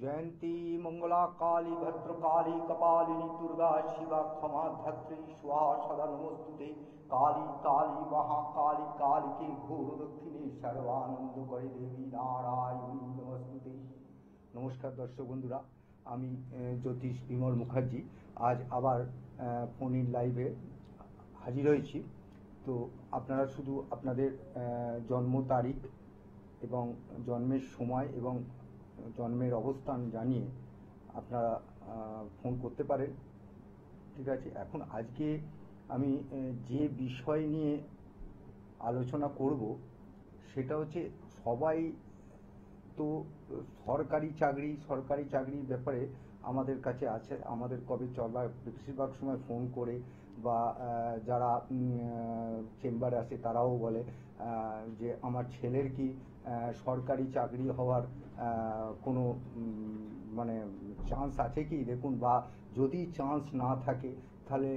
जयंती मंगला काली भद्रकाली कपालिनी दुर्गा शिवा क्षमा धत्री स्वाहा सदा नमस्तुते काली काली महाकाली कालिके घोर दक्षिणे सर्वानंद करे देवी नारायणी नमस्तुते। नमस्कार दर्शक बंधुरा, আমি জ্যোতিষ বিমল মুখার্জি আজ আবার ফোন লাইভে হাজির হয়েছি। তো আপনারা শুধু আপনাদের জন্ম তারিখ এবং জন্মের সময় এবং জন্মের অবস্থান জানিয়ে আপনারা ফোন করতে পারেন, ঠিক আছে। এখন আজকে আমি যে বিষয় নিয়ে আলোচনা করব সেটা হচ্ছে, সবাই তো সরকারি চাকরির ব্যাপারে আমাদের কাছে আছে, আমাদের কবে চলবার বেশিরভাগ সময় ফোন করে বা যারা চেম্বারে আসে তারাও বলে যে আমার ছেলের কি সরকারি চাকরি হওয়ার কোনো মানে চান্স আছে কি দেখুন, বা যদি চান্স না থাকে তাহলে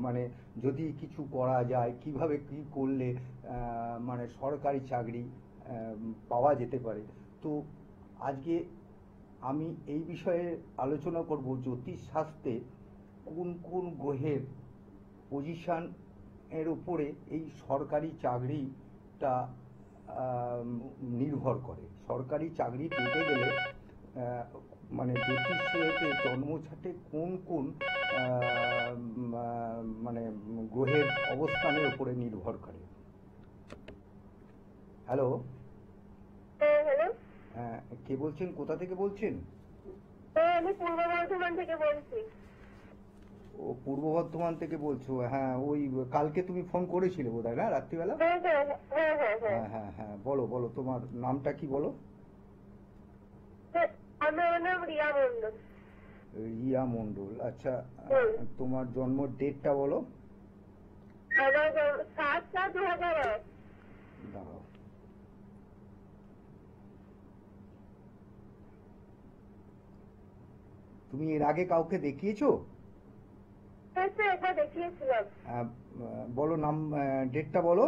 মানে যদি কিছু করা যায়, কিভাবে কি করলে মানে সরকারি চাকরি পাওয়া যেতে পারে। তো আজকে আমি এই বিষয়ে আলোচনা করব, জ্যোতিষ শাস্ত্রে কোন কোন গ্রহের পজিশন এর উপরে এই সরকারি চাকরিটা নির্ভর করে। সরকারি চাকরি পেতে গেলে মানে জ্যোতিষের জন্মছাটে কোন কোন মানে গ্রহের অবস্থানের উপরে নির্ভর করে। হ্যালো, হ্যাঁ, কে বলছেন, কোথা থেকে বলছেন? আমি পূর্ব বর্ধমান থেকে বলছি। ও, পূর্ব বর্ধমান থেকে বলছো? হ্যাঁ, ওই কালকে তুমি ফোন করেছিলে বোধহয়, না রাত্রিবেলা? হ্যাঁ হ্যাঁ হ্যাঁ, বলো বলো, তোমার নামটা কি বলো? আমার নাম রিয়া মন্ডল। রিয়া মন্ডল, আচ্ছা। তোমার জন্ম ডেটটা বলো। আমার 7/7/2001। দাঁড়াও, তুমি এর আগে কাউকে দেখিয়েছো? দেখিয়েছিলাম। বলো নাম, ডেটটা বলো।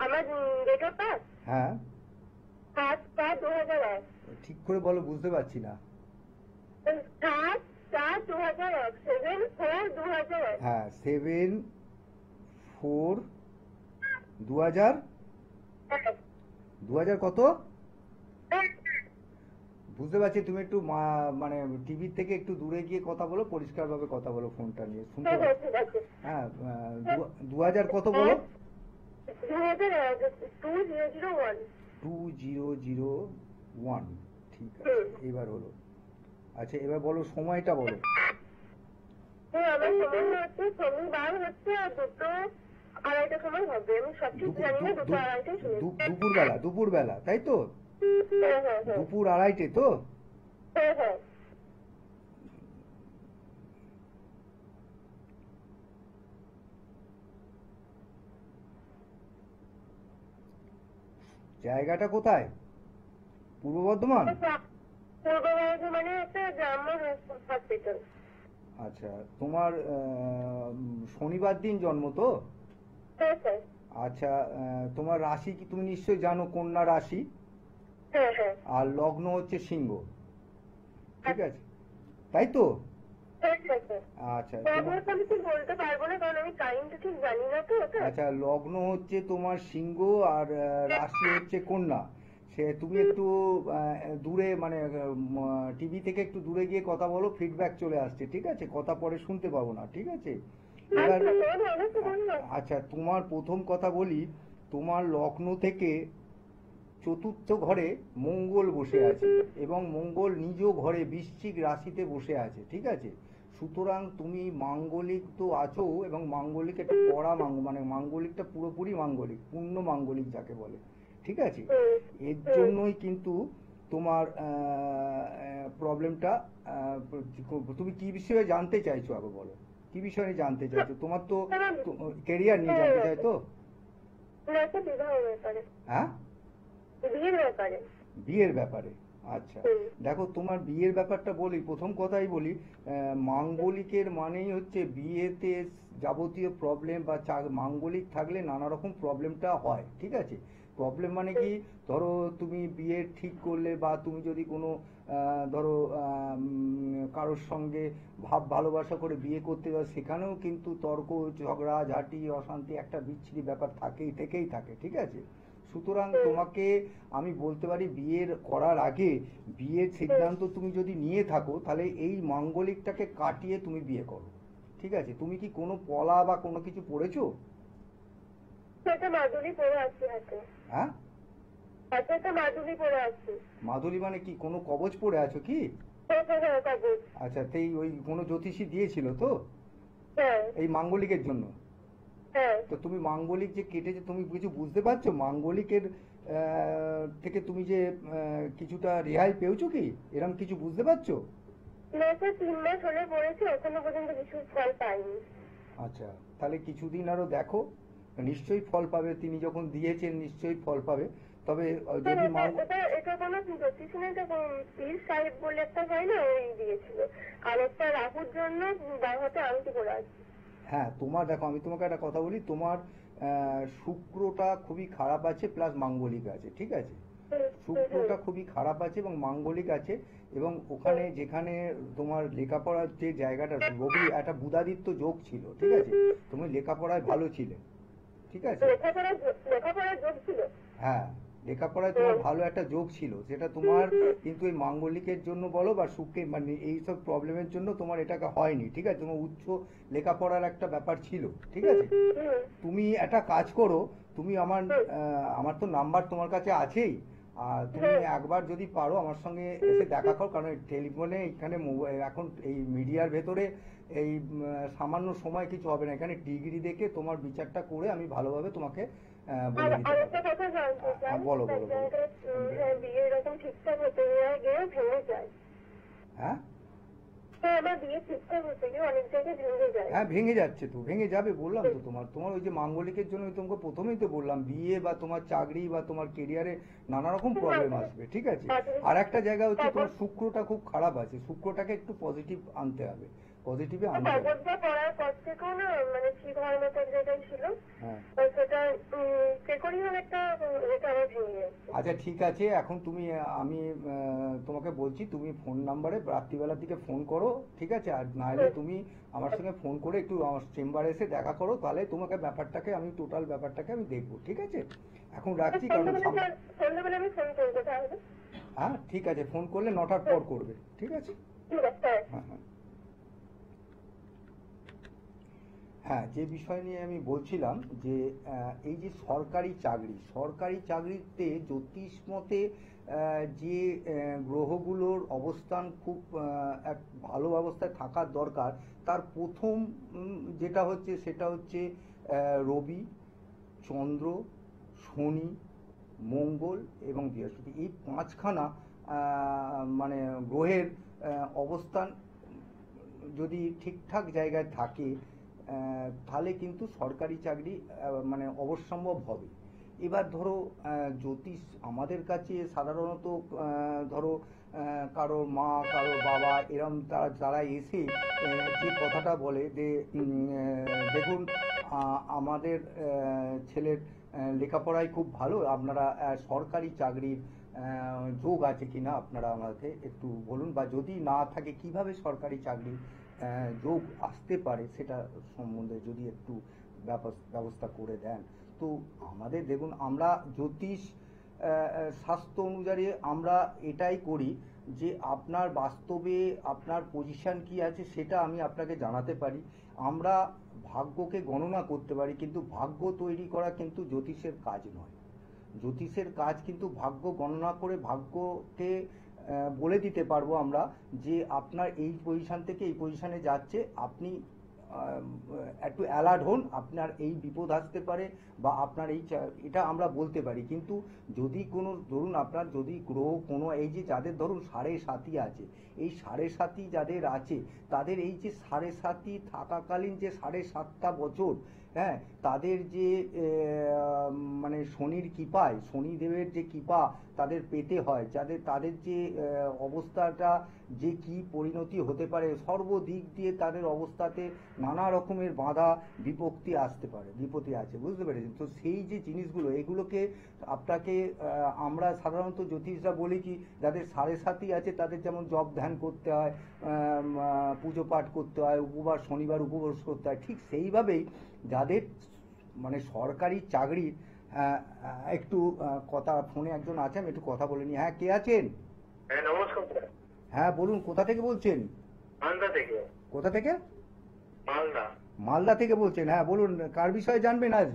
আমার ডেট অফ বার্থ? হ্যাঁ, 7/7/2001। ঠিক করে বলো, বুঝতে পারছি না। 7/7/2001। 7/4/2001। হ্যাঁ, 7/4/2000। 2000 কত? বুঝতে পারছি। তুমি একটু মানে টিভির থেকে একটু দূরে গিয়ে কথা বলো, পরিষ্কার ভাবে কথা বলো, ফোনটা নিয়ে শুনতে পাচ্ছি। হ্যাঁ, 2000 কত বলো? 2001। ঠিক আছে, এবার হলো। আচ্ছা, এবার বলো সময়টা বলো। দুপুরবেলা, তাই তো? দুপুর 2:30 তো? জায়গাটা কোথায়? পূর্ব বর্ধমান? আচ্ছা, তোমার শনিবার দিন জন্ম তো? আচ্ছা, তোমার রাশি কি তুমি নিশ্চয়ই জানো, কন্যা রাশি, আর লগ্ন হচ্ছে সিংহ, ঠিক আছে, তাই তো? আচ্ছা, আচ্ছা, লগ্ন হচ্ছে তোমার সিংহ আর রাশি হচ্ছে কন্যা। সে তুমি একটু দূরে, মানে টিভি থেকে একটু দূরে গিয়ে কথা বলো, ফিডব্যাক চলে আসছে, ঠিক আছে? কথা পরে শুনতে পাবো না, ঠিক আছে? এবার আচ্ছা, তোমার প্রথম কথা বলি, তোমার লগ্ন থেকে চতুর্থ ঘরে মঙ্গল বসে আছে এবং মঙ্গল নিজ ঘরে বৃশ্চিক রাশিতে বসে আছে, ঠিক আছে? সুতরাং তুমি মাঙ্গলিক তো আছো, এবং মাঙ্গলিক একটা কড়া মানে মাঙ্গলিকটা পুরোপুরি মাঙ্গলিক, পূর্ণ মাঙ্গলিক যাকে বলে, ঠিক আছে? এর জন্যই কিন্তু তোমার প্রবলেমটা। তুমি কি বিষয়ে জানতে চাইছো আগে বলো, কি বিষয়ে জানতে চাইছো? তোমার তো ক্যারিয়ার নিয়ে জানতে চাইতো? হ্যাঁ, বিয়ের ব্যাপারে। আচ্ছা, দেখো তোমার বিয়ের ব্যাপারটা বলি, প্রথম কথাই বলি, মাঙ্গলিকের মানেই হচ্ছে বিয়েতে যাবতীয় প্রবলেম বা মাঙ্গলিক থাকলে নানা রকম প্রবলেমটা হয়, ঠিক আছে? প্রবলেম মানে কি, ধরো তুমি বিয়ে ঠিক করলে বা তুমি যদি কোনো ধরো কারোর সঙ্গে ভাব ভালোবাসা করে বিয়ে করতে যাও, সেখানেও কিন্তু তর্ক, ঝগড়া ঝাঁটি, অশান্তি, একটা বিচ্ছিরি ব্যাপার থেকেই থাকে, ঠিক আছে? সুতরাং তোমাকে আমি বলতে পারি, বিয়ের করার আগে বিয়ের সিদ্ধান্ত তুমি যদি নিয়ে থাকো, তাহলে এই মাঙ্গলিকটাকে কাটিয়ে তুমি বিয়ে করো, ঠিক আছে? তুমি কি কোনো পলা বা কোনো কিছু পড়েছো? সেটা মাদুলি পরে আসছি হাতে। হ্যাঁ, হাতে একটা মাদুলি পরে আসছি। মাদুলি মানে কি, কোনো কবচ পড়ে আছো কি? হ্যাঁ হ্যাঁ হ্যাঁ, কাগজ। আচ্ছা, তাই ওই কোনো জ্যোতিষী দিয়েছিল তো হ্যাঁ এই মাঙ্গলিকের জন্য? হ্যাঁ। তো তুমি মাঙ্গলিক যে কেটেছে, তুমি কিছু বুঝতে পারছো মাঙ্গলিকের থেকে তুমি যে কিছুটা রেহাই পেয়েছো কি, এরকম কিছু বুঝতে পারছো? না স্যার, 3 মাস হলে পড়েছে, এখনো পর্যন্ত কিছু ফল পাইনি। আচ্ছা, তাহলে কিছুদিন আরো দেখো, নিশ্চয়ই ফল পাবে, তিনি যখন দিয়েছেন নিশ্চয়ই ফল পাবে। তবে স্যার, যদি এটা কোনো জ্যোতিষ নেই, এটা পীর সাহেব বলে একটা হয় না, ওই দিয়েছিল। আর একটা রাহুর জন্য বাঘাতে আংটি পরে আছে। হ্যাঁ, তোমার দেখো, আমি তোমাকে একটা কথা বলি, তোমার শুক্রটা খুবই খারাপ আছে, প্লাস মাঙ্গলিক আছে, ঠিক আছে? শুক্রটা খুবই খারাপ আছে এবং মাঙ্গলিক আছে, এবং ওখানে যেখানে তোমার লেখাপড়ার যে জায়গাটা, রবি একটা বুধাদিত্য যোগ ছিল, ঠিক আছে? তুমি লেখাপড়ায় ভালো ছিলে, ঠিক আছে? লেখাপড়ার যোগ ছিল। হ্যাঁ, লেখাপড়ায় তোমার ভালো একটা যোগ ছিল, সেটা তোমার কিন্তু এই মাঙ্গলিকের জন্য বলো বা সুখে, মানে এইসব প্রবলেমের জন্য তোমার এটাকে হয়নি, ঠিক আছে? তোমার উচ্চ লেখাপড়ার একটা ব্যাপার ছিল, ঠিক আছে? তুমি একটা কাজ করো, তুমি আমার তো নাম্বার তোমার কাছে আছেই, আর তুমি একবার যদি পারো আমার সঙ্গে এসে দেখা করো, কারণ টেলিফোনে এখানে এখন এই মিডিয়ার ভেতরে এই সামান্য সময় কিছু হবে না, এখানে ডিগ্রি দেখে তোমার বিচারটা করে আমি ভালোভাবে তোমাকে বলে দিতে আরেকটা পারবো। কথা জানতে চাই, বলো বলো বলো। বিয়ে এরকম ঠিকঠাক হতে গিয়ে ভেঙে যায়। হ্যাঁ হ্যাঁ, আমার বিয়ে ঠিকঠাক হতে গিয়ে অনেক জায়গায় ভেঙে যায়। হ্যাঁ, ভেঙে যাচ্ছে তো, ভেঙে যাবে, বললাম তো। তোমার ওই যে মাঙ্গলিকের জন্য আমি তোমাকে প্রথমেই তো বললাম, বিয়ে বা তোমার চাকরি বা তোমার কেরিয়ারে নানা রকম প্রবলেম আসবে, ঠিক আছে? আর একটা জায়গা হচ্ছে তোমার শুক্রটা খুব খারাপ আছে, শুক্রটাকে একটু পজিটিভ আনতে হবে, পজিটিভে আনতে হবে। কাগজটা পড়ার পর থেকেও না, মানে ঠিক হয় না, তার যেটা ছিল হ্যাঁ, সেটা চেকরি হলে একটা এটা আমার ভেঙে যাচ্ছে। আচ্ছা, ঠিক আছে, এখন তুমি আমি তোমাকে বলছি, তুমি ফোন নাম্বারে রাত্রিবেলার দিকে ফোন করো, ঠিক আছে? আর নাহলে তুমি আমার সঙ্গে ফোন করে একটু আমার চেম্বারে এসে দেখা করো, তাহলে তোমাকে ব্যাপারটাকে আমি টোটাল ব্যাপারটাকে আমি দেখবো, ঠিক আছে? এখন রাখছি, কারণ সন্ধ্যাবেলা আমি ফোন করবো তাহলে। হ্যাঁ, ঠিক আছে, ফোন করলে 9টার পর করবে, ঠিক আছে? ঠিক আছে। হ্যাঁ হ্যাঁ হ্যাঁ, যে বিষয় নিয়ে আমি বলছিলাম যে এই যে সরকারি চাকরিতে জ্যোতিষ মতে যে গ্রহগুলোর অবস্থান খুব এক ভালো অবস্থায় থাকার দরকার, তার প্রথম যেটা হচ্ছে সেটা হচ্ছে রবি, চন্দ্র, শনি, মঙ্গল এবং বৃহস্পতি, এই পাঁচখানা মানে গ্রহের অবস্থান যদি ঠিকঠাক জায়গায় থাকে, তাহলে কিন্তু সরকারি চাকরি মানে অবশ্যম্ভব হবে। এবার ধরো জ্যোতিষ আমাদের কাছে সাধারণত ধরো কারো মা, কারো বাবা, এরম তারা এসে যে কথাটা বলে যে দেখুন, আমাদের ছেলের লেখাপড়ায় খুব ভালো, আপনারা সরকারি চাকরির যোগ আছে কিনা আপনারা আমাকে একটু বলুন, বা যদি না থাকে কিভাবে সরকারি চাকরি যোগ আসতে পারে সেটা সম্বন্ধে যদি একটু ব্যবস্থা করে দেন। তো আমাদের দেখুন, আমরা জ্যোতিষ শাস্ত্র অনুযায়ী আমরা এটাই করি যে আপনার বাস্তবে আপনার পজিশন কি আছে সেটা আমি আপনাকে জানাতে পারি। আমরা ভাগ্যকে গণনা করতে পারি, কিন্তু ভাগ্য তৈরি করা কিন্তু জ্যোতিষের কাজ নয়। জ্যোতিষের কাজ কিন্তু ভাগ্য গণনা করে ভাগ্যকে বলে দিতে পারবো আমরা যে আপনার এই পজিশন থেকে এই পজিশনে যাচ্ছে, আপনি একটু অ্যালার্ট হন, আপনার এই বিপদ আসতে পারে, বা আপনার এটা আমরা বলতে পারি। কিন্তু যদি কোনো ধরুন আপনার যদি গ্রহ কোনো এই যে যাদের ধরুন 7.5 আছে, এই 7.5 যাদের আছে, তাদের এই যে 7.5 থাকাকালীন যে 7.5টা বছর, হ্যাঁ, তাদের যে মানে শনির কৃপায়, শনিদেবের যে কৃপা তাদের পেতে হয়, তাদের যে অবস্থাটা যে কি পরিণতি হতে পারে, সর্বদিক দিয়ে তাদের অবস্থাতে নানা রকমের বাধা বিপত্তি আসতে পারে, বিপত্তি আছে, বুঝতে পেরেছেন তো? সেই যে জিনিসগুলো, এগুলোকে আপনাকে আমরা সাধারণত জ্যোতিষরা বলি কি, যাদের সাড়ে সাতি আছে তাদের যেমন জপ ধ্যান করতে হয়, পুজো পাঠ করতে হয়, উপবাস, শনিবার উপবাস করতে হয়, ঠিক সেইভাবেই যাদের মানে সরকারি চাকরির একটু কথা, ফোনে একজন আছে, আমি একটু কথা বলে নিই। হ্যাঁ, কে আছেন? হ্যাঁ, নমস্কার। হ্যাঁ বলুন, কোথা থেকে বলছেন? মালদা থেকে। কোথা থেকে? মালদা। মালদা থেকে বলছেন? হ্যাঁ বলুন, কার বিষয়ে জানবেন আজ?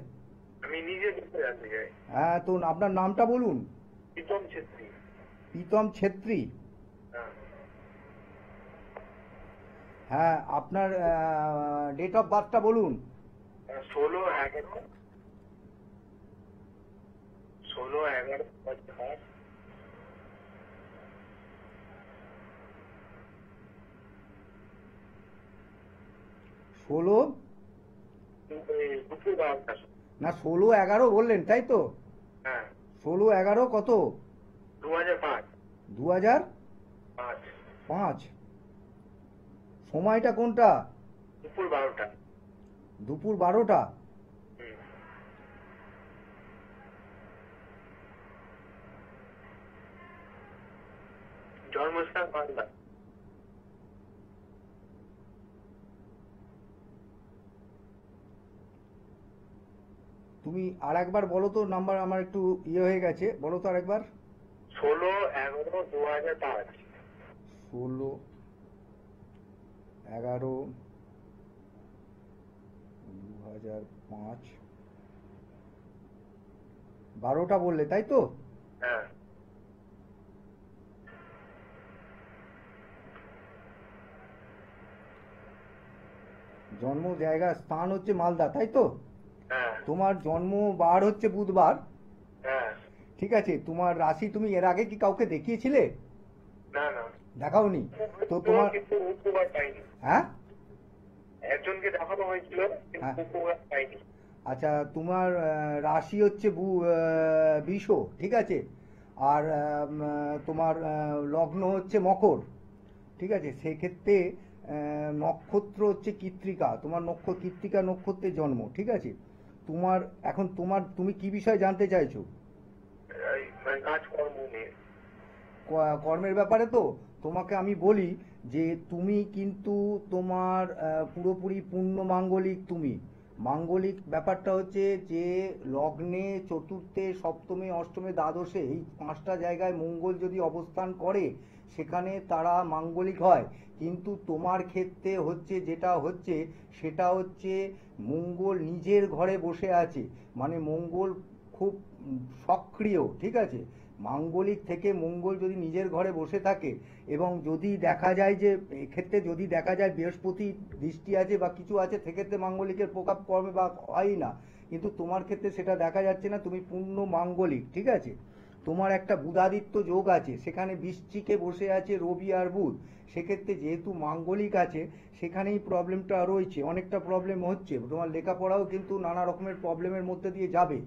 আমি নিজে বিষয়ে জানতে চাই। হ্যাঁ, তো আপনার নামটা বলুন। প্রীতম ছেত্রী। প্রীতম ছেত্রী? হ্যাঁ। হ্যাঁ, আপনার ডেট অফ বার্থটা বলুন। 16/11 16/11 16 দুপুর 12টা। না, 16/11 বললেন তাই তো? হ্যাঁ। 16/11 কত? 2005। 2005। সময়টা কোনটা? দুপুর 12টা। দুপুর 12টা? জন্মস্থান মালদা। তুমি আর একবার বলো তো, নাম্বার আমার একটু ইয়ে হয়ে গেছে, বলো তো আরেকবার। 16/11/2005। 16/11/2005। 12টা বললে তাই তো? হ্যাঁ। জন্ম জায়গা স্থান হচ্ছে মালদা তাই তো? হ্যাঁ। তোমার জন্ম বার হচ্ছে বুধবার। হ্যাঁ। ঠিক আছে, তোমার রাশি তুমি এর আগে কি কাউকে দেখিয়েছিলে? না না। দেখাওনি তো তোমার? কিন্তু উপকার পাইনি। হ্যাঁ, একজনকে দেখানো হয়েছিল, হ্যাঁ। কিন্তু উপকার পাইনি। আচ্ছা, তোমার রাশি হচ্ছে বৃষ, ঠিক আছে, আর তোমার লগ্ন হচ্ছে মকর, ঠিক আছে। সেক্ষেত্রে নক্ষত্র হচ্ছে কৃত্তিকা, তোমার কৃত্তিকা নক্ষত্রে জন্ম, ঠিক আছে। তোমার এখন তুমি কি বিষয় জানতে চাইছো? কাজকর্ম নিয়ে। কর্মের ব্যাপারে তো তোমাকে আমি বলি যে তুমি কিন্তু তোমার পুরোপুরি পূর্ণ মাঙ্গলিক। তুমি মাঙ্গলিক ব্যাপারটা হচ্ছে যে লগ্নে, চতুর্থে, সপ্তমে, অষ্টমে, দ্বাদশে, এই 5টা জায়গায় মঙ্গল যদি অবস্থান করে সেখানে তারা মাঙ্গলিক হয়। কিন্তু তোমার ক্ষেত্রে হচ্ছে যেটা হচ্ছে সেটা হচ্ছে মঙ্গল নিজের ঘরে বসে আছে, মানে মঙ্গল খুব সক্রিয়, ঠিক আছে। মাঙ্গলিক থেকে মঙ্গল যদি নিজের ঘরে বসে থাকে এবং যদি দেখা যায় যে এক্ষেত্রে যদি দেখা যায় বৃহস্পতি দৃষ্টি আছে বা কিছু আছে, সেক্ষেত্রে মাঙ্গলিকের প্রভাব কমে বা হয় না। কিন্তু তোমার ক্ষেত্রে সেটা দেখা যাচ্ছে না, তুমি পূর্ণ মাঙ্গলিক, ঠিক আছে। তোমার একটা বুধাদিত্য যোগ আছে, সেখানে বৃশ্চিকে বসে আছে রবি আর বুধ। সেক্ষেত্রে যেহেতু মাঙ্গলিক আছে সেখানেই প্রবলেমটা রয়েছে, অনেকটা প্রবলেম হচ্ছে। তোমার লেখাপড়াও কিন্তু নানা রকমের প্রবলেমের মধ্যে দিয়ে যাবে।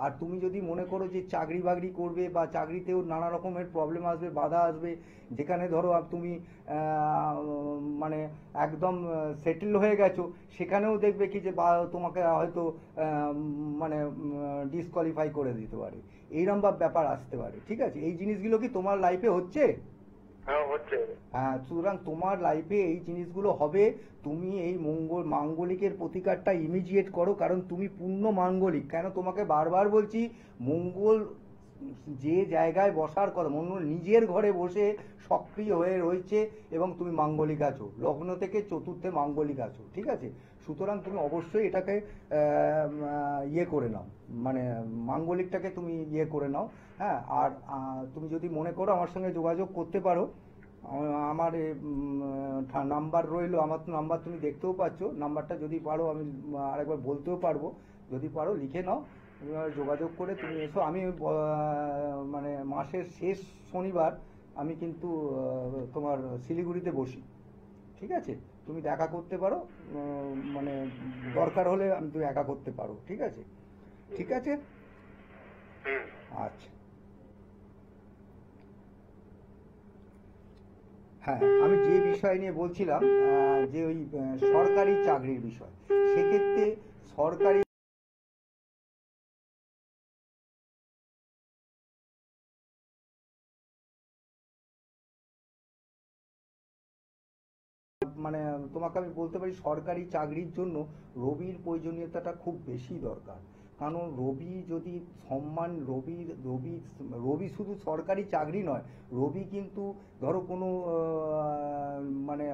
আর তুমি যদি মনে করো যে চাকরি বাকরি করবে বা চাকরিতেও নানা রকমের প্রবলেম আসবে, বাধা আসবে, যেখানে ধরো তুমি মানে একদম সেটেল হয়ে গেছো, সেখানেও দেখবে কি যে তোমাকে হয়তো মানে ডিসকোয়ালিফাই করে দিতে পারে, এইরকম ব্যাপার আসতে পারে, ঠিক আছে। এই জিনিসগুলো কি তোমার লাইফে হচ্ছে? হ্যাঁ, হচ্ছে। হ্যাঁ, সুতরাং তোমার লাইফে এই জিনিসগুলো হবে। তুমি এই মাঙ্গলিকের প্রতিকারটা ইমিডিয়েট করো, কারণ তুমি পূর্ণ মাঙ্গলিক। কেন তোমাকে বারবার বলছি, মঙ্গল যে জায়গায় বসার কথা, মঙ্গল নিজের ঘরে বসে সক্রিয় হয়ে রয়েছে এবং তুমি মাঙ্গলিক আছো, লগ্ন থেকে চতুর্থে মাঙ্গলিক আছো, ঠিক আছে। সুতরাং তুমি অবশ্যই এটাকে ইয়ে করে নাও, মানে মাঙ্গলিকটাকে তুমি ইয়ে করে নাও। হ্যাঁ, আর তুমি যদি মনে করো আমার সঙ্গে যোগাযোগ করতে পারো, আমার নাম্বার রইলো, আমার তো নাম্বার তুমি দেখতেও পাচ্ছ। নাম্বারটা যদি পারো আমি আরেকবার বলতেও পারবো, যদি পারো লিখে নাও, যোগাযোগ করে তুমি এসো। আমি মানে মাসের শেষ শনিবার আমি কিন্তু তোমার শিলিগুড়িতে বসি, ঠিক আছে। তুমি দেখা করতে পারো, মানে দরকার হলে আমি তুমি দেখা করতে পারো, ঠিক আছে। ঠিক আছে, হুম। আচ্ছা, হ্যাঁ, আমি যে বিষয় নিয়ে বলছিলাম, যে ওই সরকারি চাকরির বিষয়, সেক্ষেত্রে সরকারি মানে তোমাকে আমি বলতে পারি সরকারি চাকরির জন্য রবির প্রয়োজনীয়তাটা খুব বেশি দরকার। কারণ রবি যদি সম্মান, রবি শুধু সরকারি চাকরি নয়, রবি কিন্তু ধরো কোনো মানে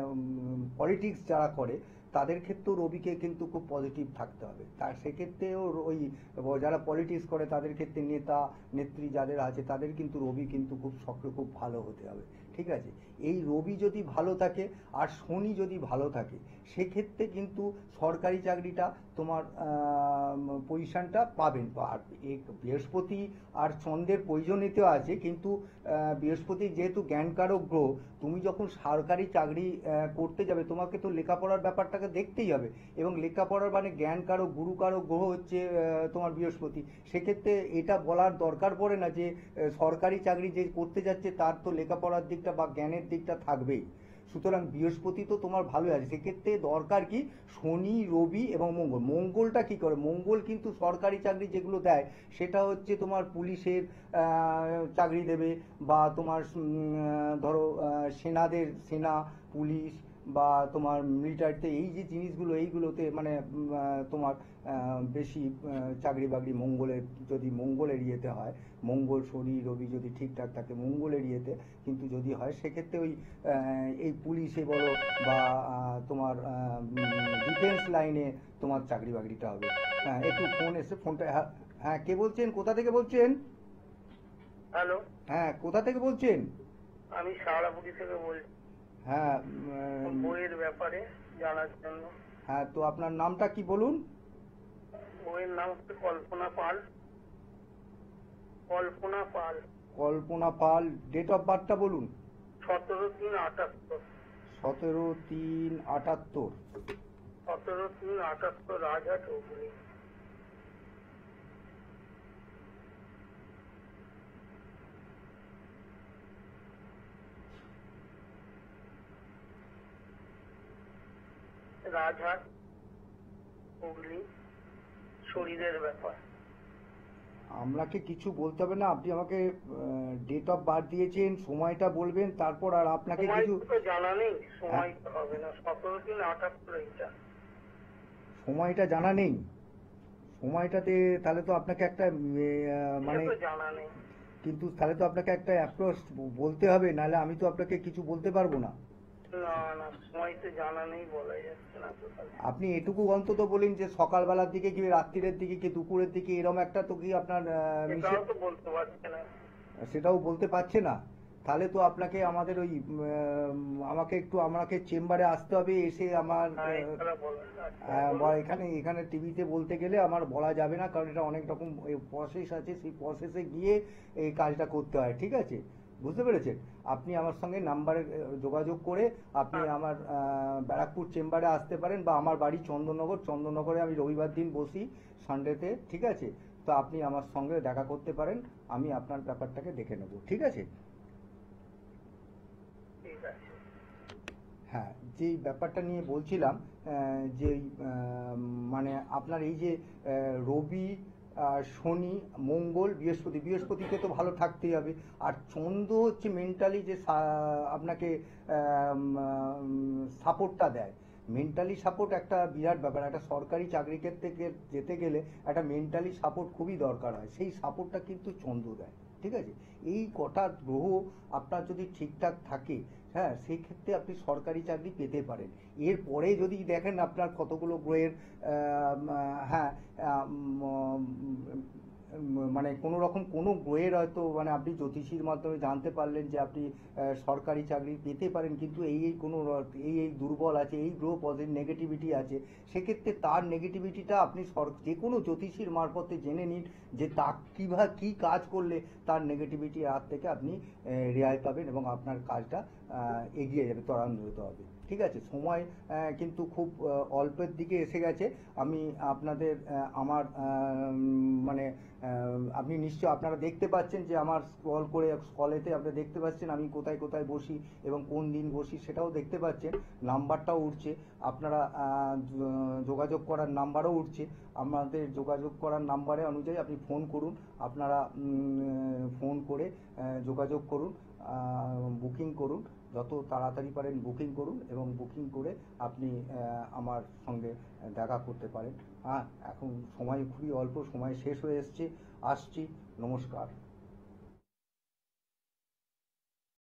পলিটিক্স যারা করে তাদের ক্ষেত্রেও রবিকে কিন্তু খুব পজিটিভ থাকতে হবে। তার সেক্ষেত্রেও ওই যারা পলিটিক্স করে তাদের ক্ষেত্রে নেতা নেত্রী যাদের আছে তাদের কিন্তু রবি কিন্তু খুব সক্রিয়, খুব ভালো হতে হবে। ঠিক আছে, এই রবি যদি ভালো থাকে আর শনি যদি ভালো থাকে, সেক্ষেত্রে কিন্তু সরকারি চাকরিটা তোমার পজিশনটা পাবেন। আর বৃহস্পতি আর চন্দ্রের প্রয়োজনীয়তা আছে, কিন্তু বৃহস্পতি যেহেতু জ্ঞানকারক গ্রহ, তুমি যখন সরকারি চাকরি করতে যাবে তোমাকে তো লেখাপড়ার ব্যাপারটাকে দেখতেই হবে। এবং লেখাপড়ার মানে জ্ঞানকারক গুরুকারক গ্রহ হচ্ছে তোমার বৃহস্পতি। সেক্ষেত্রে এটা বলার দরকার পড়ে না যে সরকারি চাকরি যে করতে যাচ্ছে তার তো লেখাপড়ার দিকটা বা জ্ঞানের দিকটা থাকবেই। সুতরাং বৃহস্পতি তো তোমার ভালোই আছে। সেক্ষেত্রে দরকার কি, শনি রবি এবং মঙ্গল। মঙ্গলটা কি করে, মঙ্গল কিন্তু সরকারি চাকরি যেগুলো দেয় সেটা হচ্ছে তোমার পুলিশের চাকরি দেবে, বা তোমার ধরো সেনা পুলিশ, বা তোমার মিলিটারিতে এই যে জিনিসগুলো এইগুলোতে মানে তোমার বেশি চাকরি বাকরি মঙ্গলের, যদি মঙ্গলের ইয়েতে হয়, মঙ্গল শনি রবি যদি ঠিকঠাক থাকে মঙ্গলের ইয়েতে কিন্তু যদি হয়, সেক্ষেত্রে ওই এই পুলিশে বলো বা তোমার ডিফেন্স লাইনে তোমার চাকরি বাকরিটা হবে। হ্যাঁ, একটু ফোন এসে, ফোনটা, হ্যাঁ হ্যাঁ, কে বলছেন, কোথা থেকে বলছেন? হ্যালো, হ্যাঁ, কোথা থেকে বলছেন? আমি শাওড়াপুরি থেকে বলছি, হ্যাঁ, বইয়ের ব্যাপারে জানার জন্য। হ্যাঁ, তো আপনার নামটা কি বলুন? বইয়ের নাম হচ্ছে কল্পনা পাল। কল্পনা পাল। কল্পনা পাল। ডেট অফ বার্থটা বলুন। 17/3/78। 17/3/78। 17/3/78, রাজহাট, হুগলি। রাজহাট, হুগলি। শরীরের ব্যাপার। আপনাকে কিছু বলতে হবে না, আপনি আমাকে ডেট অফ বার্থ দিয়েছেন, সময়টা বলবেন, তারপর আর আপনাকে সময় কিছু। তো জানা নেই, সময় তো হবে না। 17/3/78 এইটা। সময়টা জানা নেই? সময়টাতে তাহলে তো আপনাকে একটা মানে, এটা তো জানা নেই। কিন্তু তাহলে তো আপনাকে একটা অ্যাপ্রোচ বলতে হবে, নাহলে আমি তো আপনাকে কিছু বলতে পারবো না। না না, সময় তো জানা নেই, বলা যাচ্ছে না তো তাহলে। আপনি এটুকু অন্তত বলেন যে সকালবেলার দিকে কি, রাত্রিরের দিকে কি, দুপুরের দিকে, এরকম একটা তো কি আপনার এটাও তো বলতে পারছে না। সেটাও বলতে পারছে না? তাহলে তো আপনাকে আমাদের ওই আমাকে চেম্বারে আসতে হবে, এসে আমার এছাড়া বলা যাচ্ছে না। এখানে এখানে টিভিতে বলতে গেলে আমার বলা যাবে না, কারণ এটা অনেক রকম প্রসেস আছে, সেই প্রসেসে গিয়ে এই কাজটা করতে হয়। ঠিক আছে, বুঝতে পেরেছেন? আপনি আমার সঙ্গে নাম্বারে যোগাযোগ করে আপনি আমার ব্যারাকপুর চেম্বারে আসতে পারেন, বা আমার বাড়ি চন্দননগরে আমি রবিবার দিন বসি, সানডেতে। ঠিক আছে, তো আপনি আমার সঙ্গে দেখা করতে পারেন, আমি আপনার ব্যাপারটাকে দেখে নেব। ঠিক আছে? ঠিক আছে। হ্যাঁ, যেই ব্যাপারটা নিয়ে বলছিলাম, যে মানে আপনার এই যে রবি, শনি, মঙ্গল, বৃহস্পতিকে তো ভালো থাকতেই হবে। আর চন্দ্র হচ্ছে মেন্টালি যে আপনাকে সাপোর্টটা দেয়। মেন্টালি সাপোর্ট একটা বিরাট ব্যাপার। একটা সরকারি চাকরি ক্ষেত্রে যেতে গেলে একটা মেন্টালি সাপোর্ট খুবই দরকার হয়, সেই সাপোর্টটা কিন্তু চন্দ্র দেয়। ঠিক আছে, এই কটা গ্রহ আপনার যদি ঠিকঠাক থাকে, হ্যাঁ, সেই ক্ষেত্রে আপনি সরকারি চাকরি পেতে পারেন। এরপরে যদি দেখেন আপনার কতগুলো গ্রহের হ্যাঁ, মানে কোনো রকম কোনো গ্রহের হয়তো মানে আপনি জ্যোতিষীর মাধ্যমে জানতে পারলেন যে আপনি সরকারি চাকরি পেতে পারেন, কিন্তু কোনো এই দুর্বল আছে, এই গ্রহ পজিটিভ নেগেটিভিটি আছে, সেক্ষেত্রে তার নেগেটিভিটিটা আপনি যে কোনো জ্যোতিষীর মারফতে জেনে নিন যে তা কীভাবে কী কাজ করলে তার নেগেটিভিটি হাত থেকে আপনি রেহাই পাবেন এবং আপনার কাজটা এগিয়ে যাবে, ত্বরান্বিত হবে। ঠিক আছে, সময় কিন্তু খুব অল্পের দিকে এসে গেছে। আমি আপনাদের আমার মানে আপনি নিশ্চয় আপনারা দেখতে পাচ্ছেন যে আমার কলেতে আপনি দেখতে পাচ্ছেন আমি কোথায় কোথায় বসি এবং কোন দিন বসি সেটাও দেখতে পাচ্ছেন, নাম্বারটাও উঠছে, আপনারা যোগাযোগ করার নাম্বারও উঠছে। আমাদের যোগাযোগ করার নাম্বারে অনুযায়ী আপনি ফোন করুন, আপনারা ফোন করে যোগাযোগ করুন, বুকিং করুন, যত তাড়াতাড়ি পারেন বুকিং করুন এবং বুকিং করে আপনি আমার সঙ্গে দেখা করতে পারেন। হ্যাঁ, এখন সময় খুবই অল্প, সময় শেষ হয়ে এসছে, আসছি, নমস্কার।